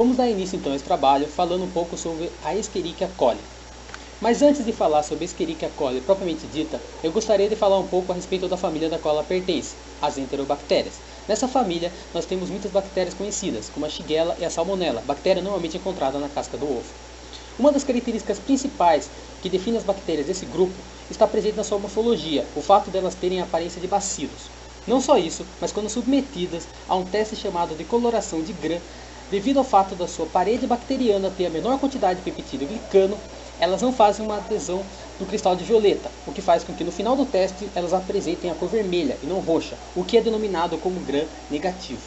Vamos dar início então a esse trabalho falando um pouco sobre a Escherichia coli. Mas antes de falar sobre Escherichia coli propriamente dita, eu gostaria de falar um pouco a respeito da família da qual ela pertence, as enterobactérias. Nessa família, nós temos muitas bactérias conhecidas, como a Shigella e a Salmonella, bactéria normalmente encontrada na casca do ovo. Uma das características principais que define as bactérias desse grupo está presente na sua morfologia, o fato de elas terem a aparência de bacilos. Não só isso, mas quando submetidas a um teste chamado de coloração de Gram, devido ao fato da sua parede bacteriana ter a menor quantidade de peptídeo glicano, elas não fazem uma adesão do cristal de violeta, o que faz com que no final do teste elas apresentem a cor vermelha e não roxa, o que é denominado como Gram negativo.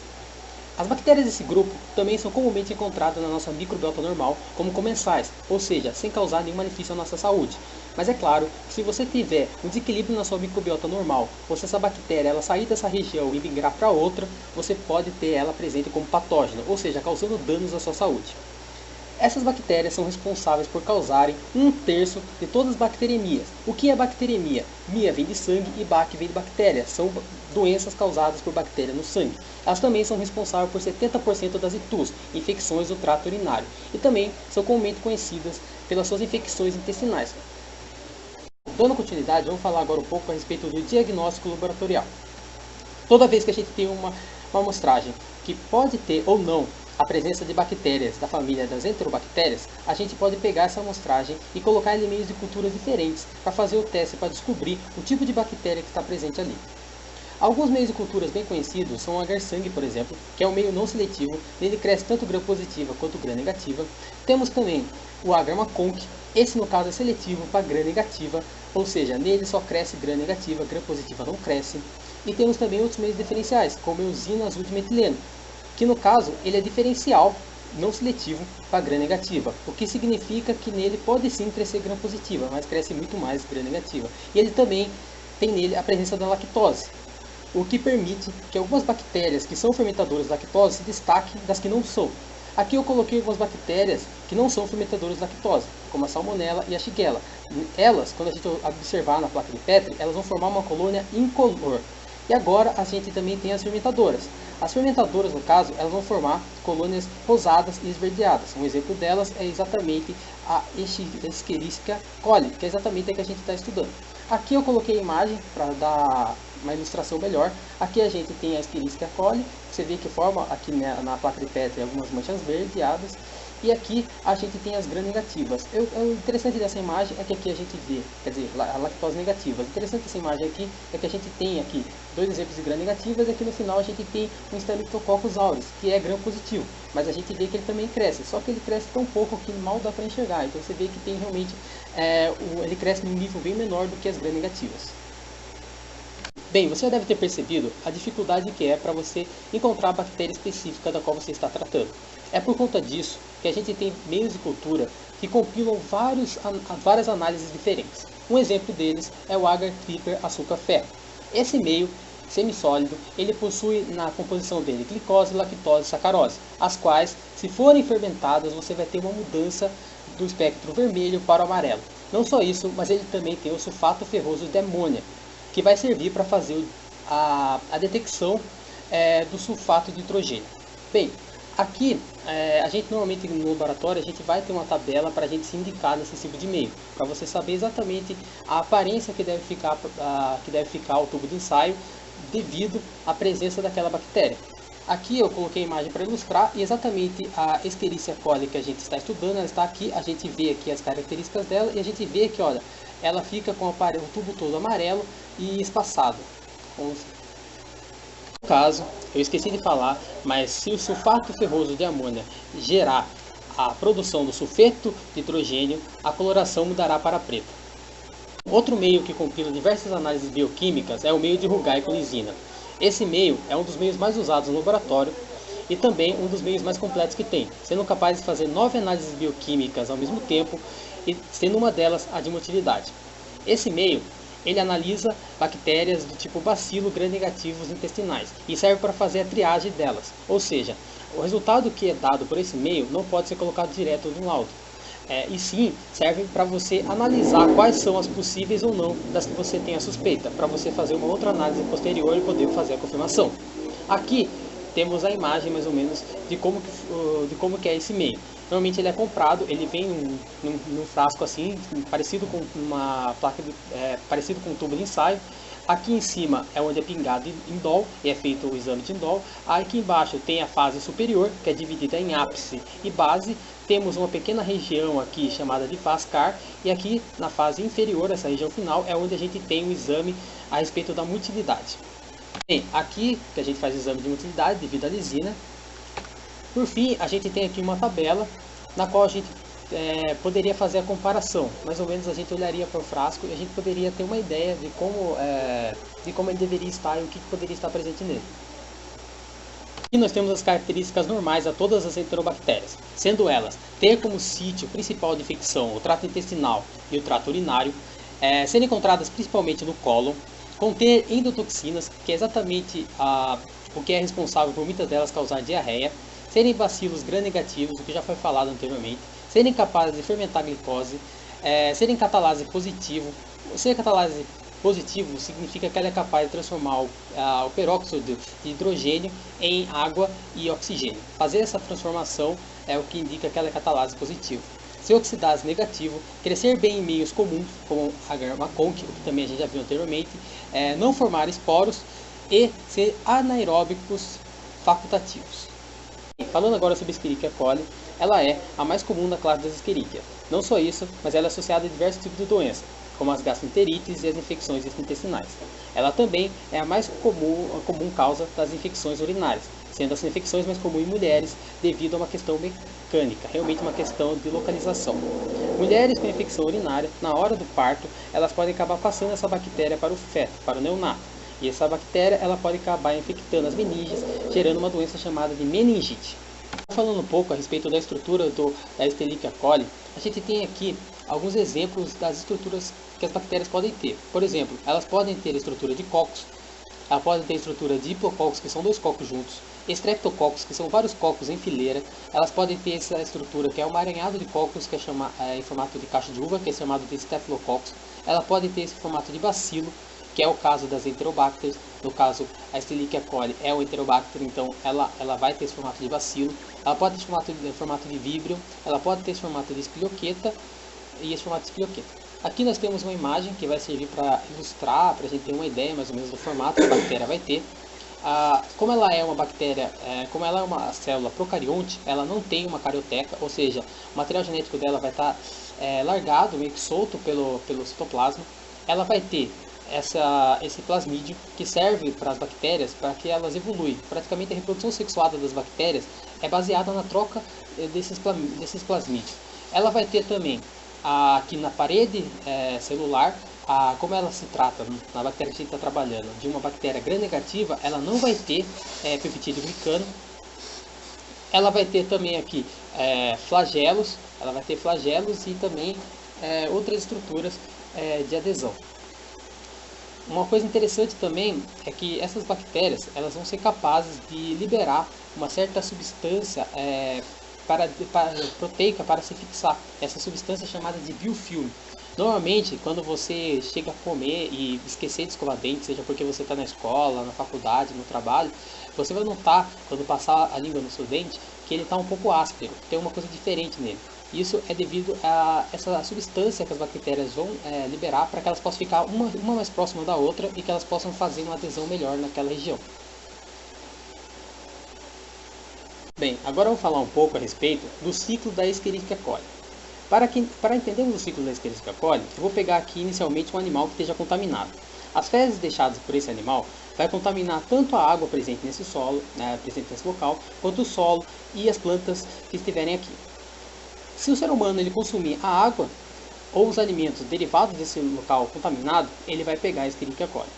As bactérias desse grupo também são comumente encontradas na nossa microbiota normal como comensais, ou seja, sem causar nenhum malefício à nossa saúde. Mas é claro que se você tiver um desequilíbrio na sua microbiota normal, ou se essa bactéria ela sair dessa região e migrar para outra, você pode ter ela presente como patógena, ou seja, causando danos à sua saúde. Essas bactérias são responsáveis por causarem 1/3 de todas as bacteremias. O que é bacteremia? Mia vem de sangue e bac vem de bactéria. São doenças causadas por bactéria no sangue. Elas também são responsáveis por 70% das ITUs, infecções do trato urinário. E também são comumente conhecidas pelas suas infecções intestinais. Dando continuidade, vamos falar agora um pouco a respeito do diagnóstico laboratorial. Toda vez que a gente tem uma amostragem que pode ter ou não a presença de bactérias da família das enterobactérias, a gente pode pegar essa amostragem e colocar em meios de culturas diferentes para fazer o teste para descobrir o tipo de bactéria que está presente ali. Alguns meios de culturas bem conhecidos são o agar-sangue, por exemplo, que é um meio não seletivo, nele cresce tanto Gram positiva quanto Gram negativa. Temos também o agar-maconque, esse no caso é seletivo para Gram negativa, ou seja, nele só cresce Gram negativa, Gram positiva não cresce. E temos também outros meios diferenciais, como o eosina azul de metileno, que no caso ele é diferencial, não seletivo, para Gram negativa, o que significa que nele pode sim crescer Gram positiva, mas cresce muito mais Gram negativa. E ele também tem nele a presença da lactose, o que permite que algumas bactérias que são fermentadoras de lactose se destaquem das que não são. Aqui eu coloquei algumas bactérias que não são fermentadoras de lactose, como a Salmonella e a Shigella. Elas, quando a gente observar na placa de Petri, elas vão formar uma colônia incolor. E agora a gente também tem as fermentadoras. As fermentadoras, no caso, elas vão formar colônias rosadas e esverdeadas. Um exemplo delas é exatamente a Escherichia coli, que é exatamente a que a gente está estudando. Aqui eu coloquei a imagem para dar uma ilustração melhor. Aqui a gente tem a Escherichia coli, você vê que forma aqui na placa de Petri algumas manchas esverdeadas. E aqui a gente tem as Gram negativas. O interessante dessa imagem é que aqui a gente vê, quer dizer, a lactose negativa. O interessante dessa imagem aqui é que a gente tem aqui dois exemplos de Gram negativas e aqui no final a gente tem um Staphylococcus aureus, que é Gram positivo. Mas a gente vê que ele também cresce, só que ele cresce tão pouco que mal dá para enxergar. Então você vê que tem realmente, ele cresce num nível bem menor do que as Gram negativas. Bem, você já deve ter percebido a dificuldade que é para você encontrar a bactéria específica da qual você está tratando. É por conta disso que a gente tem meios de cultura que compilam várias análises diferentes. Um exemplo deles é o agar-tripper açúcar-ferro. Esse meio semissólido, ele possui na composição dele glicose, lactose e sacarose, as quais, se forem fermentadas, você vai ter uma mudança do espectro vermelho para o amarelo. Não só isso, mas ele também tem o sulfato ferroso de amônia, que vai servir para fazer a detecção do sulfato de nitrogênio. Bem, aqui a gente normalmente no laboratório a gente vai ter uma tabela para a gente se indicar nesse tipo de meio, para você saber exatamente a aparência que deve ficar o tubo de ensaio devido à presença daquela bactéria. Aqui eu coloquei a imagem para ilustrar e exatamente a Escherichia coli que a gente está estudando, ela está aqui, a gente vê aqui as características dela e a gente vê que, olha, ela fica com o tubo todo amarelo e espaçado. No caso, eu esqueci de falar, mas se o sulfato ferroso de amônia gerar a produção do sulfeto de hidrogênio, a coloração mudará para preta. Outro meio que compila diversas análises bioquímicas é o meio de Rugai com lisina. Esse meio é um dos meios mais usados no laboratório e também um dos meios mais completos que tem, sendo capaz de fazer 9 análises bioquímicas ao mesmo tempo e sendo uma delas a de motilidade. Esse meio ele analisa bactérias do tipo bacilo gram-negativos intestinais e serve para fazer a triagem delas, ou seja, o resultado que é dado por esse meio não pode ser colocado direto no laudo. E sim serve para você analisar quais são as possíveis ou não das que você tem a suspeita, para você fazer uma outra análise posterior e poder fazer a confirmação. Aqui temos a imagem mais ou menos de como que é esse meio. Normalmente ele é comprado, ele vem num frasco assim, parecido com uma placa, parecido com um tubo de ensaio. Aqui em cima é onde é pingado indol e é feito o exame de indol. Aqui embaixo tem a fase superior, que é dividida em ápice e base. Temos uma pequena região aqui chamada de Vascar, e aqui na fase inferior, essa região final, é onde a gente tem o exame a respeito da motilidade. Bem, aqui que a gente faz o exame de motilidade devido à lisina. Por fim, a gente tem aqui uma tabela na qual a gente poderia fazer a comparação. Mais ou menos a gente olharia para o frasco e a gente poderia ter uma ideia de como ele deveria estar e o que poderia estar presente nele. Aqui nós temos as características normais a todas as enterobactérias, sendo elas ter como sítio principal de infecção o trato intestinal e o trato urinário, serem encontradas principalmente no cólon, conter endotoxinas, que é exatamente o que é responsável por muitas delas causar diarreia, serem bacilos gram-negativos, o que já foi falado anteriormente, serem capazes de fermentar glicose, serem catalase positivo. Ser catalase positivo significa que ela é capaz de transformar o peróxido de hidrogênio em água e oxigênio. Fazer essa transformação é o que indica que ela é catalase positivo. Ser oxidase negativo, crescer bem em meios comuns, como a Agarmaconch, o que também a gente já viu anteriormente, não formar esporos e ser anaeróbicos facultativos. Falando agora sobre Escherichia coli, ela é a mais comum da classe das Escherichia. Não só isso, mas ela é associada a diversos tipos de doenças, como as gastroenterites e as infecções intestinais. Ela também é a mais comum causa das infecções urinárias, sendo as infecções mais comuns em mulheres devido a uma questão mecânica, realmente uma questão de localização. Mulheres com infecção urinária, na hora do parto, elas podem acabar passando essa bactéria para o feto, para o neonato. E essa bactéria ela pode acabar infectando as meninges, gerando uma doença chamada de meningite. Falando um pouco a respeito da estrutura da Escherichia coli, a gente tem aqui alguns exemplos das estruturas que as bactérias podem ter. Por exemplo, elas podem ter a estrutura de cocos, elas podem ter a estrutura de diplococos, que são dois cocos juntos, streptococcus, que são vários cocos em fileira. Elas podem ter essa estrutura que é um emaranhado de cocos, que é em formato de caixa de uva, que é chamado de staphylococcus. Elas podem ter esse formato de bacilo, que é o caso das Enterobacter. No caso, a Escherichia coli é o Enterobacter, então ela vai ter esse formato de bacilo. Ela pode ter esse formato de víbrio, ela pode ter esse formato de espilhoqueta e esse formato de espilhoqueta. Aqui nós temos uma imagem que vai servir para ilustrar, para a gente ter uma ideia mais ou menos do formato que a bactéria vai ter. Como ela é uma bactéria, como ela é uma célula procarionte, ela não tem uma carioteca, ou seja, o material genético dela vai estar largado, meio que solto pelo citoplasma. Ela vai ter esse plasmídio que serve para as bactérias para que elas evoluem. Praticamente a reprodução sexuada das bactérias é baseada na troca desses plasmídios. Ela vai ter também aqui na parede celular, como ela se trata na bactéria que a gente está trabalhando, de uma bactéria gram-negativa, ela não vai ter peptídeo glicano. Ela vai ter também aqui flagelos, ela vai ter flagelos e também outras estruturas de adesão. Uma coisa interessante também é que essas bactérias elas vão ser capazes de liberar uma certa substância proteica para se fixar. Essa substância é chamada de biofilme. Normalmente, quando você chega a comer e esquecer de escovar dente, seja porque você está na escola, na faculdade, no trabalho, você vai notar, quando passar a língua no seu dente, que ele está um pouco áspero, tem uma coisa diferente nele. Isso é devido a essa substância que as bactérias vão liberar para que elas possam ficar uma mais próxima da outra e que elas possam fazer uma adesão melhor naquela região. Bem, agora eu vou falar um pouco a respeito do ciclo da Escherichia coli. Para entendermos o ciclo da Escherichia coli, eu vou pegar aqui inicialmente um animal que esteja contaminado. As fezes deixadas por esse animal vai contaminar tanto a água presente nesse solo, presente nesse local, quanto o solo e as plantas que estiverem aqui. Se o ser humano ele consumir a água ou os alimentos derivados desse local contaminado, ele vai pegar a Escherichia coli.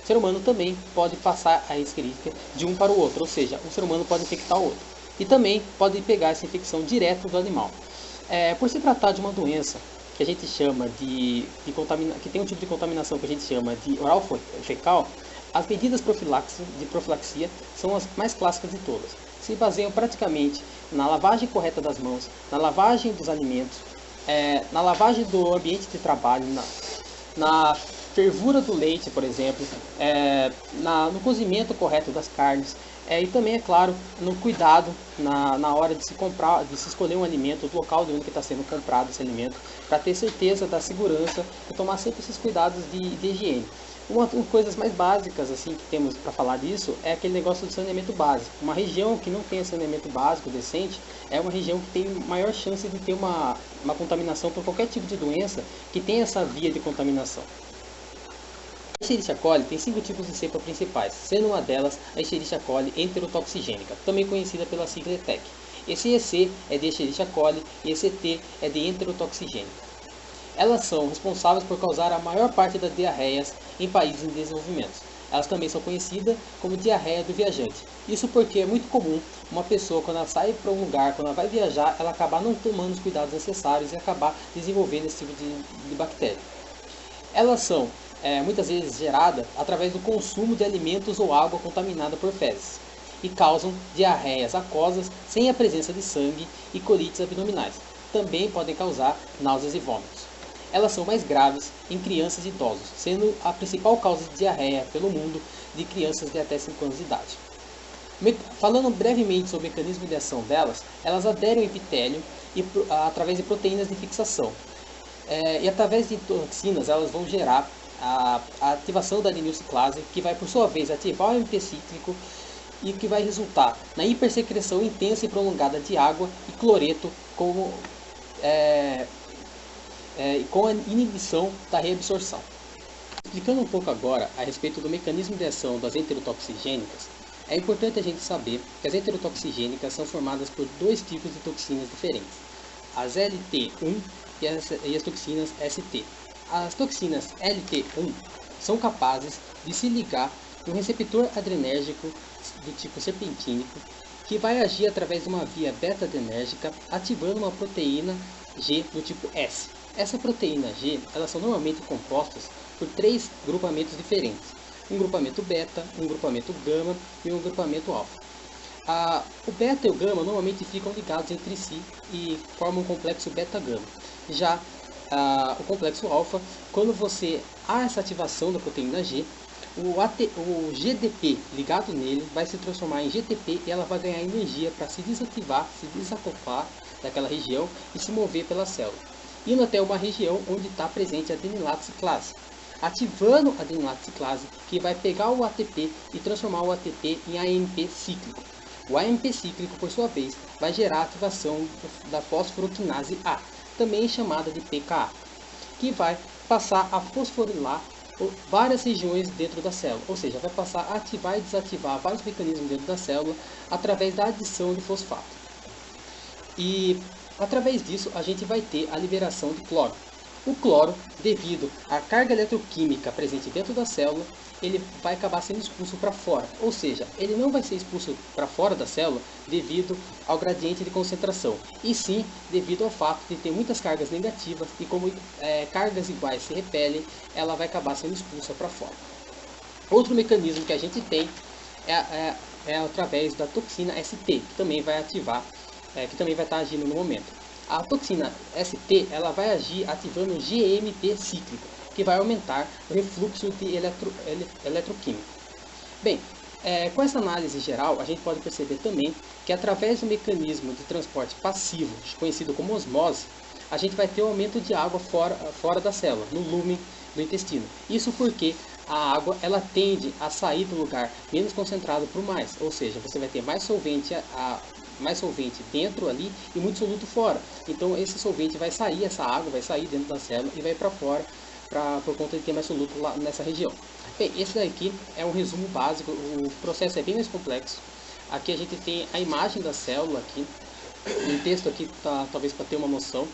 O ser humano também pode passar a Escherichia de um para o outro, ou seja, um ser humano pode infectar o outro. E também pode pegar essa infecção direto do animal. Por se tratar de uma doença que a gente chama que tem um tipo de contaminação que a gente chama de oral fecal, as medidas de profilaxia são as mais clássicas de todas. Se baseiam praticamente na lavagem correta das mãos, na lavagem dos alimentos, na lavagem do ambiente de trabalho, na fervura do leite, por exemplo, no cozimento correto das carnes, e também, é claro, no cuidado na hora de se comprar, de se escolher um alimento, o local de onde está sendo comprado esse alimento, para ter certeza da segurança e tomar sempre esses cuidados de higiene. Uma das coisas mais básicas assim que temos para falar disso é aquele negócio do saneamento básico. Uma região que não tem saneamento básico decente é uma região que tem maior chance de ter uma contaminação por qualquer tipo de doença que tem essa via de contaminação. A Escherichia coli tem 5 tipos de cepa principais, sendo uma delas a Escherichia coli enterotoxigênica, também conhecida pela sigla ETEC. Esse EC é de Escherichia coli e esse ET é de enterotoxigênica. Elas são responsáveis por causar a maior parte das diarreias em países em desenvolvimento. Elas também são conhecidas como diarreia do viajante. Isso porque é muito comum uma pessoa, quando ela sai para um lugar, quando ela vai viajar, ela acabar não tomando os cuidados necessários e acabar desenvolvendo esse tipo de bactéria. Elas são muitas vezes geradas através do consumo de alimentos ou água contaminada por fezes e causam diarreias aquosas sem a presença de sangue e colites abdominais. Também podem causar náuseas e vômitos. Elas são mais graves em crianças e idosos, sendo a principal causa de diarreia pelo mundo de crianças de até 5 anos de idade. Falando brevemente sobre o mecanismo de ação delas, elas aderem ao epitélio através de proteínas de fixação. E através de toxinas elas vão gerar a ativação da adenilciclase, que vai por sua vez ativar o AMP cíclico e que vai resultar na hipersecreção intensa e prolongada de água e cloreto com a inibição da reabsorção. Explicando um pouco agora a respeito do mecanismo de ação das enterotoxigênicas, é importante a gente saber que as enterotoxigênicas são formadas por 2 tipos de toxinas diferentes, as LT1 e as toxinas ST. As toxinas LT1 são capazes de se ligar no receptor adrenérgico do tipo serpentínico, que vai agir através de uma via beta-adrenérgica, ativando uma proteína G do tipo S. Essa proteína G, elas são normalmente compostas por 3 grupamentos diferentes. Um grupamento beta, um grupamento gama e um grupamento alfa. O beta e o gama normalmente ficam ligados entre si e formam um complexo beta-gama. Já o complexo alfa, quando você há essa ativação da proteína G, o GDP ligado nele vai se transformar em GTP e ela vai ganhar energia para se desativar, se desacoplar daquela região e se mover pela célula, indo até uma região onde está presente a adenilatociclase, ativando a adenilatociclase, que vai pegar o ATP e transformar o ATP em AMP cíclico. O AMP cíclico, por sua vez, vai gerar a ativação da fosforoquinase A, também chamada de pKa, que vai passar a fosforilar várias regiões dentro da célula, ou seja, vai passar a ativar e desativar vários mecanismos dentro da célula através da adição de fosfato. E através disso a gente vai ter a liberação de cloro. O cloro, devido à carga eletroquímica presente dentro da célula, ele vai acabar sendo expulso para fora, ou seja, ele não vai ser expulso para fora da célula devido ao gradiente de concentração, e sim devido ao fato de ter muitas cargas negativas e como cargas iguais se repelem, ela vai acabar sendo expulsa para fora. Outro mecanismo que a gente tem é através da toxina ST, que também vai ativar, que também vai estar agindo no momento. A toxina ST ela vai agir ativando o GMP cíclico, que vai aumentar o refluxo de eletroquímico. Bem, com essa análise geral, a gente pode perceber também que através do mecanismo de transporte passivo, conhecido como osmose, a gente vai ter um aumento de água fora da célula, no lúmen do intestino. Isso porque a água ela tende a sair do lugar menos concentrado para o mais, ou seja, você vai ter mais solvente dentro ali e muito soluto fora. Então esse solvente vai sair, essa água vai sair dentro da célula e vai para fora por conta de ter mais soluto lá nessa região. Bem, esse daqui é um resumo básico, o processo é bem mais complexo. Aqui a gente tem a imagem da célula aqui, um texto aqui talvez para ter uma noção.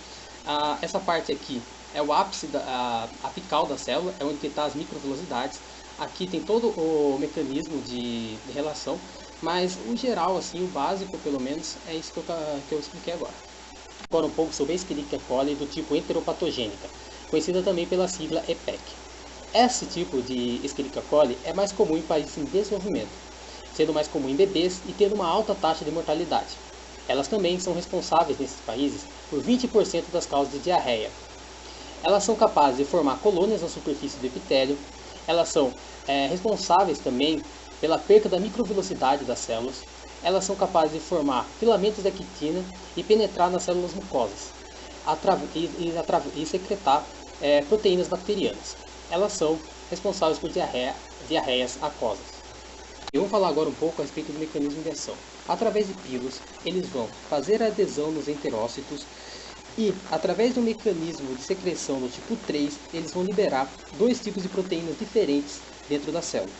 Essa parte aqui é o ápice apical da célula, é onde está as microvelocidades. Aqui tem todo o mecanismo de relação, mas o geral, assim, o básico pelo menos, é isso que eu expliquei agora. Agora um pouco sobre a Escherichia coli do tipo enteropatogênica, conhecida também pela sigla EPEC. Esse tipo de Escherichia coli é mais comum em países em desenvolvimento, sendo mais comum em bebês e tendo uma alta taxa de mortalidade. Elas também são responsáveis nesses países por 20% das causas de diarreia. Elas são capazes de formar colônias na superfície do epitélio. Elas são responsáveis também pela perca da microvelocidade das células. Elas são capazes de formar filamentos de actina e penetrar nas células mucosas e secretar proteínas bacterianas. Elas são responsáveis por diarreias aquosas. Eu vou falar agora um pouco a respeito do mecanismo de ação. Através de pilos, eles vão fazer a adesão nos enterócitos e, através do mecanismo de secreção do tipo 3, eles vão liberar dois tipos de proteínas diferentes dentro da célula.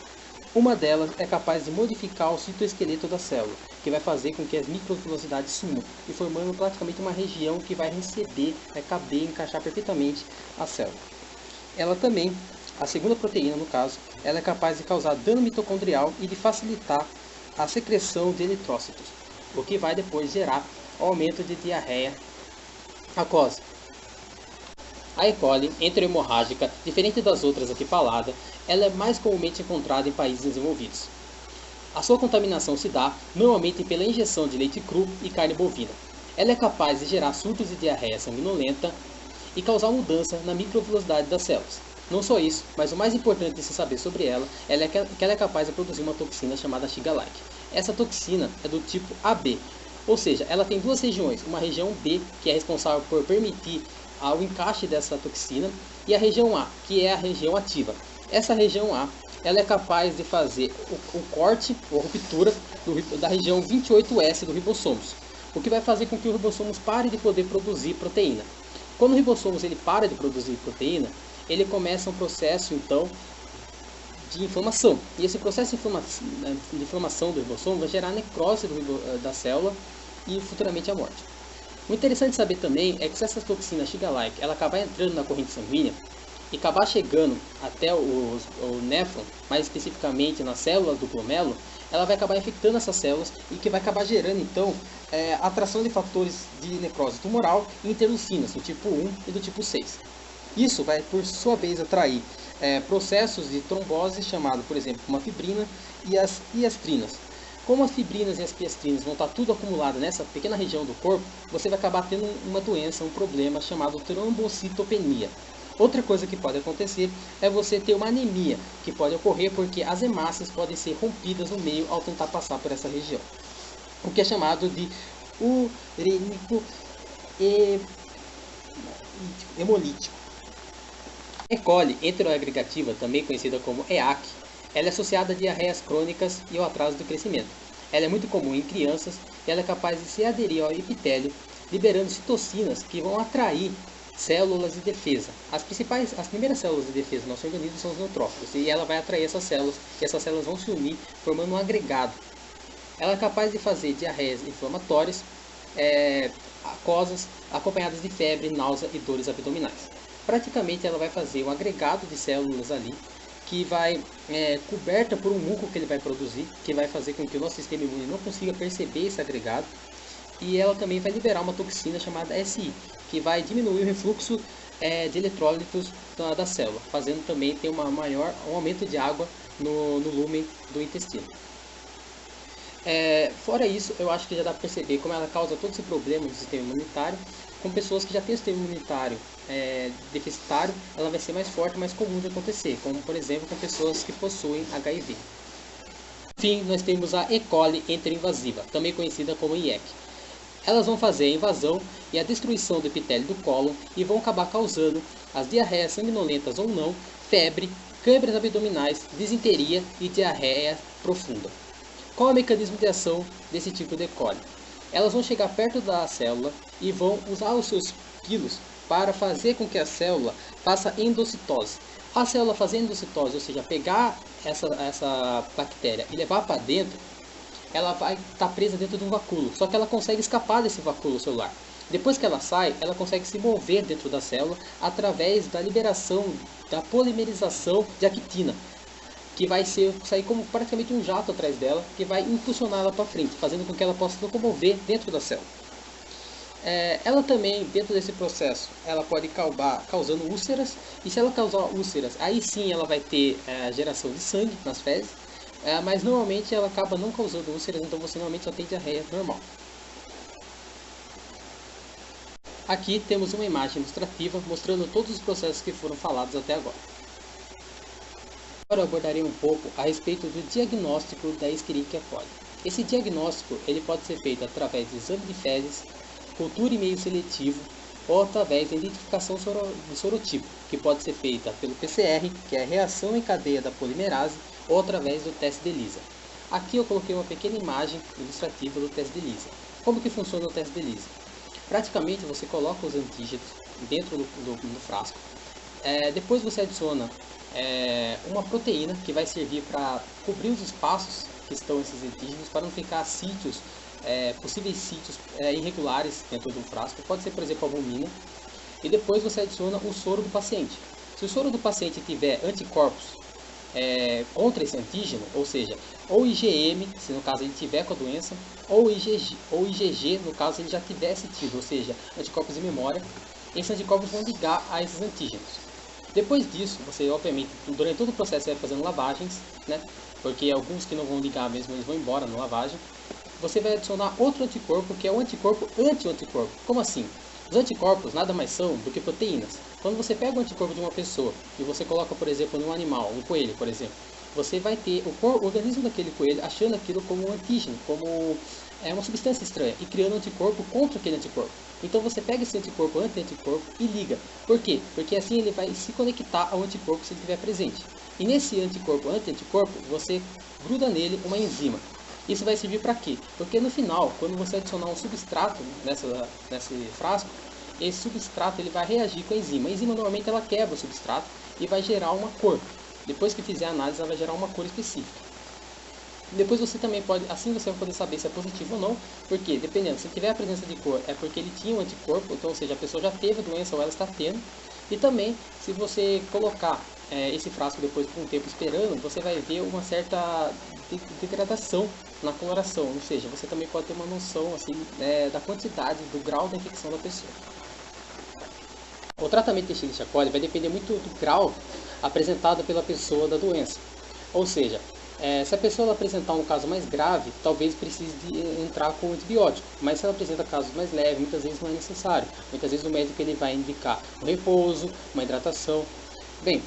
Uma delas é capaz de modificar o citoesqueleto da célula, que vai fazer com que as microvelocidades sumam e formando praticamente uma região que vai receber, vai caber, encaixar perfeitamente a célula. Ela também, a segunda proteína no caso, ela é capaz de causar dano mitocondrial e de facilitar a secreção de eritrócitos, o que vai depois gerar o aumento de diarreia aquosa. A E. coli enterohemorrágica, diferente das outras aqui faladas, ela é mais comumente encontrada em países desenvolvidos. A sua contaminação se dá normalmente pela injeção de leite cru e carne bovina. Ela é capaz de gerar surtos de diarreia sanguinolenta e causar mudança na microvelocidade das células. Não só isso, mas o mais importante de se saber sobre ela é que ela é capaz de produzir uma toxina chamada Shiga-like. Essa toxina é do tipo AB, ou seja, ela tem duas regiões, uma região B, que é responsável por permitir o encaixe dessa toxina, e a região A, que é a região ativa. Essa região A, ela é capaz de fazer o corte ou ruptura da região 28S do ribossomos, o que vai fazer com que o ribossomos pare de poder produzir proteína. Quando o ribossomos ele para de produzir proteína, ele começa um processo então de inflamação. E esse processo de inflamação do ribossomo vai gerar necrose da célula e futuramente a morte. O interessante de saber também é que se essa toxina Shiga-like ela acabar entrando na corrente sanguínea e acabar chegando até o néfron, mais especificamente nas células do glomérulo, ela vai acabar infectando essas células e que vai acabar gerando então atração de fatores de necrose tumoral e interleucinas do tipo 1 e do tipo 6. Isso vai, por sua vez, atrair processos de trombose chamados, por exemplo, como a fibrina e as piastrinas. Como as fibrinas e as piastrinas vão estar tudo acumulado nessa pequena região do corpo, você vai acabar tendo uma doença, um problema chamado trombocitopenia. Outra coisa que pode acontecer é você ter uma anemia, que pode ocorrer porque as hemácias podem ser rompidas no meio ao tentar passar por essa região. O que é chamado de urêmico hemolítico. E. coli enteroagregativa, também conhecida como EAC, ela é associada a diarreias crônicas e ao atraso do crescimento. Ela é muito comum em crianças e ela é capaz de se aderir ao epitélio, liberando citocinas que vão atrair células de defesa. As primeiras células de defesa do nosso organismo são os neutrófilos e ela vai atrair essas células e essas células vão se unir formando um agregado. Ela é capaz de fazer diarreias inflamatórias, aquosas, acompanhadas de febre, náusea e dores abdominais. Praticamente ela vai fazer um agregado de células ali, que vai coberta por um muco que ele vai produzir, que vai fazer com que o nosso sistema imune não consiga perceber esse agregado. E ela também vai liberar uma toxina chamada SI, que vai diminuir o refluxo de eletrólitos da célula, fazendo também ter um aumento de água no lumen do intestino. Fora isso, eu acho que já dá para perceber como ela causa todo esse problema no sistema imunitário. Com pessoas que já têm o sistema imunitário deficitário, ela vai ser mais forte, mais comum de acontecer, como por exemplo com pessoas que possuem HIV. Por fim, nós temos a E. coli enteroinvasiva, também conhecida como IEC. Elas vão fazer a invasão e a destruição do epitélio do cólon e vão acabar causando as diarreias sanguinolentas ou não, febre, câimbras abdominais, disenteria e diarreia profunda. Qual é o mecanismo de ação desse tipo de E. coli? Elas vão chegar perto da célula e vão usar os seus pilos para fazer com que a célula faça endocitose. A célula fazer endocitose, ou seja, pegar essa bactéria e levar para dentro, ela vai estar presa dentro de um vacúolo, só que ela consegue escapar desse vacúolo celular. Depois que ela sai, ela consegue se mover dentro da célula através da liberação da polimerização de actina, que vai sair como praticamente um jato atrás dela, que vai impulsionar ela para frente, fazendo com que ela possa se locomover dentro da célula. Ela também, dentro desse processo, ela pode acabar causando úlceras, e se ela causar úlceras, aí sim ela vai ter geração de sangue nas fezes, mas normalmente ela acaba não causando úlceras, então você normalmente só tem diarreia normal. Aqui temos uma imagem ilustrativa mostrando todos os processos que foram falados até agora. Agora eu abordarei um pouco a respeito do diagnóstico da Escherichia coli. Esse diagnóstico ele pode ser feito através de exame de fezes, cultura e meio seletivo, ou através da identificação do sorotipo, que pode ser feita pelo PCR, que é a reação em cadeia da polimerase, ou através do teste de ELISA. Aqui eu coloquei uma pequena imagem ilustrativa do teste de ELISA. Como que funciona o teste de ELISA? Praticamente você coloca os antígenos dentro do frasco, depois você adiciona uma proteína que vai servir para cobrir os espaços que estão esses antígenos, para não ficar sítios, possíveis sítios irregulares dentro do frasco. Pode ser, por exemplo, albumina. E depois você adiciona o soro do paciente. Se o soro do paciente tiver anticorpos contra esse antígeno, ou seja, ou IgM, se no caso ele tiver com a doença, ou IgG, no caso ele já tivesse tido, ou seja, anticorpos de memória, esses anticorpos vão ligar a esses antígenos. Depois disso, você obviamente, durante todo o processo, vai fazendo lavagens, né? Porque alguns que não vão ligar mesmo, eles vão embora na lavagem. Você vai adicionar outro anticorpo, que é o anticorpo anti-anticorpo. Como assim? Os anticorpos nada mais são do que proteínas. Quando você pega o anticorpo de uma pessoa e você coloca, por exemplo, num animal, um coelho, por exemplo, você vai ter o organismo daquele coelho achando aquilo como um antígeno, como uma substância estranha, e criando um anticorpo contra aquele anticorpo. Então você pega esse anticorpo anti-anticorpo e liga. Por quê? Porque assim ele vai se conectar ao anticorpo se ele estiver presente. E nesse anticorpo anti-anticorpo, você gruda nele uma enzima. Isso vai servir para quê? Porque no final, quando você adicionar um substrato nesse frasco, esse substrato ele vai reagir com a enzima. A enzima normalmente ela quebra o substrato e vai gerar uma cor. Depois que fizer a análise, ela vai gerar uma cor específica. Depois você também pode, assim você vai poder saber se é positivo ou não, porque dependendo, se tiver a presença de cor é porque ele tinha um anticorpo, então ou seja, a pessoa já teve a doença ou ela está tendo. E também, se você colocar esse frasco depois por um tempo esperando, você vai ver uma certa degradação na coloração, ou seja, você também pode ter uma noção assim, da quantidade, do grau da infecção da pessoa. O tratamento de Escherichia coli vai depender muito do grau apresentado pela pessoa da doença, ou seja, se a pessoa apresentar um caso mais grave, talvez precise de entrar com antibiótico, mas se ela apresenta casos mais leves, muitas vezes não é necessário. Muitas vezes o médico ele vai indicar um repouso, uma hidratação. Bem,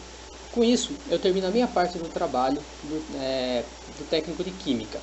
com isso eu termino a minha parte do trabalho do técnico de química.